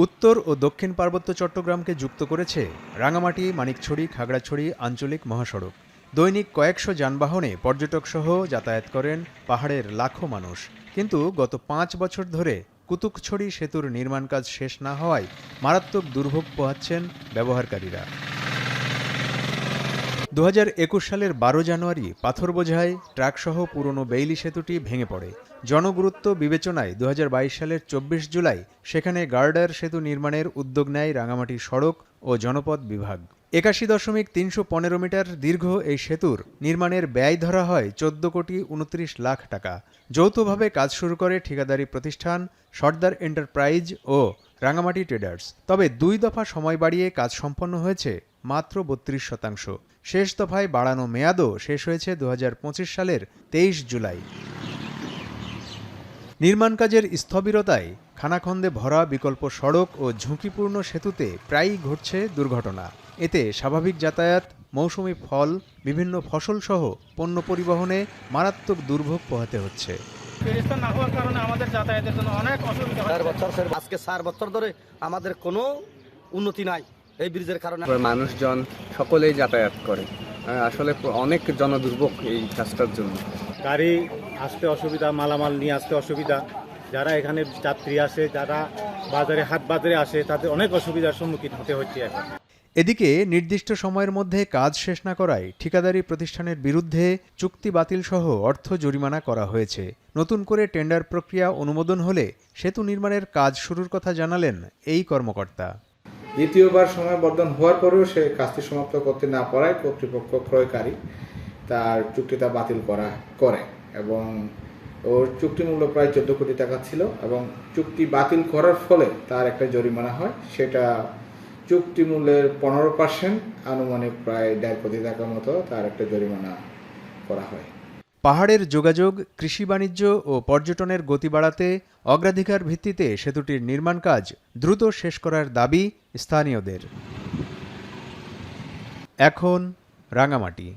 উত্তর ও দক্ষিণ পার্বত্য চট্টগ্রামকে যুক্ত করেছে রাঙামাটি, মানিকছড়ি, খাগড়াছড়ি আঞ্চলিক মহাসড়ক। দৈনিক কয়েকশো যানবাহনে পর্যটকসহ যাতায়াত করেন পাহাড়ের লাখো মানুষ। কিন্তু গত ৫ বছর ধরে কুতুকছড়ি সেতুর নির্মাণ কাজ শেষ না হওয়ায় মারাত্মক দুর্ভোগ পোহাচ্ছেন ব্যবহারকারীরা। ২০২১ সালের ১২ জানুয়ারি পাথর বোঝাই ট্রাকসহ পুরনো বেইলি সেতুটি ভেঙে পড়ে। জনগুরুত্ব বিবেচনায় ২০২২ সালের ২৪ জুলাই সেখানে গার্ডার সেতু নির্মাণের উদ্যোগ নেয় রাঙামাটি সড়ক ও জনপথ বিভাগ। ৮১.৩১৫ মিটার দীর্ঘ এই সেতুর নির্মাণের ব্যয় ধরা হয় ১৪,২৯,০০,০০০ টাকা। যৌথভাবে কাজ শুরু করে ঠিকাদারি প্রতিষ্ঠান সর্দার এন্টারপ্রাইজ ও রাঙামাটি ট্রেডার্স। তবে ২ দফা সময় বাড়িয়ে কাজ সম্পন্ন হয়েছে মাত্র ৩২%। শেষ দফায় বাড়ানো মেয়াদও শেষ হয়েছে ২০২৫ সালের ২৩ জুলাই। নির্মাণ কাজের স্থবিরতায় খানাখন্দে ভরা বিকল্প সড়ক ও ঝুঁকিপূর্ণ সেতুতে প্রায়ই ঘটছে দুর্ঘটনা। এতে স্বাভাবিক যাতায়াত, মৌসুমি ফল, বিভিন্ন ফসলসহ পণ্য পরিবহনে মারাত্মক দুর্ভোগ পোহাতে হচ্ছে। না হওয়ার কারণে আমাদের যাতায়াতের জন্য অনেক অসুবিধা হচ্ছে। আজকে ৪ বছর ধরে আমাদের কোনো উন্নতি নাই এই ব্রিজের কারণে। মানুষজন সকলেই যাতায়াত করে, আসলে অনেক জনদুর্ভোগ এই কাজটার জন্য। গাড়ি আসতে অসুবিধা, মালামাল নিয়ে আসতে অসুবিধা, যারা এখানে যাত্রী আসে, যারা হাট বাজারে আসে, তাদের অনেক অসুবিধার সম্মুখীন হতে হচ্ছে এখন। এদিকে নির্দিষ্ট সময়ের মধ্যে কাজ শেষ না করায় ঠিকাদারি প্রতিষ্ঠানের বিরুদ্ধে চুক্তি বাতিল সহ অর্থ জরিমানা করা হয়েছে। নতুন করে টেন্ডার প্রক্রিয়া অনুমোদন হলে সেতু নির্মাণের কাজ শুরুর কথা জানালেন এই কর্মকর্তা। দ্বিতীয়বার সময় বর্ধন হওয়ার পরেও সে কাজটি সমাপ্ত করতে না পারায় কর্তৃপক্ষ ক্রয়কারী তার চুক্তিটা বাতিল করে এবং ওর চুক্তি মূল্য প্রায় ১৪ কোটি টাকা ছিল এবং চুক্তি বাতিল করার ফলে তার একটা জরিমানা হয়, সেটা চুক্তি মূল্যের ১৫%, আনুমানিক প্রায় ১.৫ কোটি টাকার মতো তার একটা জরিমানা করা হয়। পাহাড়ের যোগাযোগ, কৃষি বাণিজ্য ও পর্যটনের গতি বাড়াতে অগ্রাধিকার ভিত্তিতে সেতুটির নির্মাণ কাজ দ্রুত শেষ করার দাবি স্থানীয়দের। এখন রাঙামাটি।